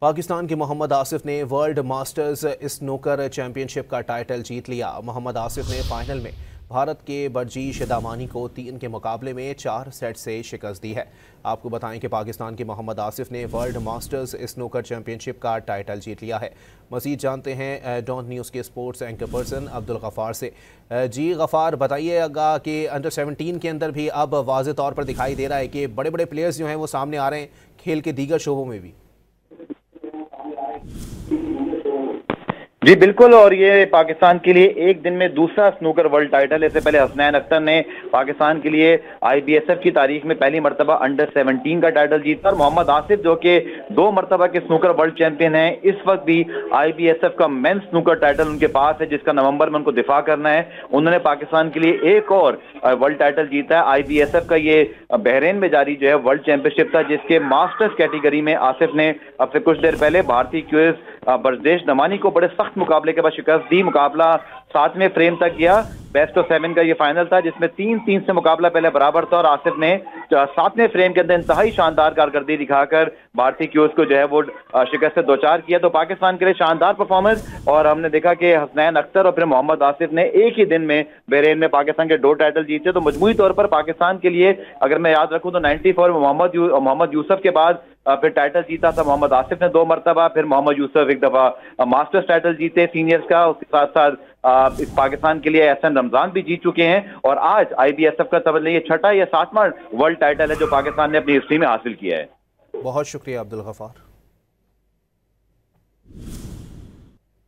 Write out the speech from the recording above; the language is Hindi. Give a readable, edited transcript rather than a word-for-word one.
पाकिस्तान के मोहम्मद आसिफ ने वर्ल्ड मास्टर्स स्नूकर चैंपियनशिप का टाइटल जीत लिया। मोहम्मद आसिफ ने फाइनल में भारत के बर्जीश दामानी को 3 के मुकाबले में 4 सेट से शिकस्त दी है। आपको बताएं कि पाकिस्तान के मोहम्मद आसिफ ने वर्ल्ड मास्टर्स स्नूकर चैंपियनशिप का टाइटल जीत लिया है। मज़ीद जानते हैं डॉन न्यूज़ के sports anchor person Abdul Ghaffar से। जी गफ़ार, बताइएगा कि अंडर 17 के अंदर भी अब वाज़े तौर पर दिखाई दे रहा है कि बड़े बड़े प्लेयर्स जो हैं वो सामने आ रहे हैं, खेल के दीगर शोबों में भी। जी बिल्कुल, और ये पाकिस्तान के लिए एक दिन में दूसरा स्नूकर वर्ल्ड टाइटल। इससे पहले हसनैन अख्तर ने पाकिस्तान के लिए IBSF की तारीख में पहली मरतबा अंडर 17 का टाइटल जीता। और मोहम्मद आसिफ जो कि 2 मरतबा के स्नूकर वर्ल्ड चैंपियन हैं, इस वक्त भी IBSF का मेंस स्नूकर टाइटल उनके पास है, जिसका नवंबर में उनको दिफा करना है। उन्होंने पाकिस्तान के लिए एक और वर्ल्ड टाइटल जीता है। IBSF का ये बहरीन में जारी जो है वर्ल्ड चैंपियनशिप था, जिसके मास्टर्स कैटेगरी में आसिफ ने अब से कुछ देर पहले भारतीय क्यूएस बर्जेश दमानी को बड़े सख्त मुकाबले के बाद शिकस्त दी। मुकाबला 7वें फ्रेम तक गया। बेस्ट ऑफ 7 का ये फाइनल था, जिसमें 3-3 से मुकाबला पहले बराबर था और आसिफ ने 7वें फ्रेम के अंदर इंतहाई शानदार कारकर्दगी दिखाकर भारतीय क्यूज को जो है वो शिकस्त से दोचार किया। तो पाकिस्तान के लिए शानदार परफॉर्मेंस। और हमने देखा कि हसनैन अख्तर और फिर मोहम्मद आसिफ ने एक ही दिन में बहरीन में पाकिस्तान के 2 टाइटल जीते। तो मजमूई तौर पर पाकिस्तान के लिए अगर मैं याद रखूं तो 94 में मोहम्मद यूसुफ के बाद फिर टाइटल जीता था मोहम्मद आसिफ ने 2 मरतबा, फिर मोहम्मद यूसुफ एक दफा मास्टर्स टाइटल जीते सीनियर्स का। उसके साथ साथ इस पाकिस्तान के लिए एहसन रमजान भी जीत चुके हैं। और आज IBSF का तब ये 6वां या 7वां वर्ल्ड टाइटल है जो पाकिस्तान ने अपनी हिस्ट्री में हासिल किया है। बहुत शुक्रिया अब्दुल गफ़ार।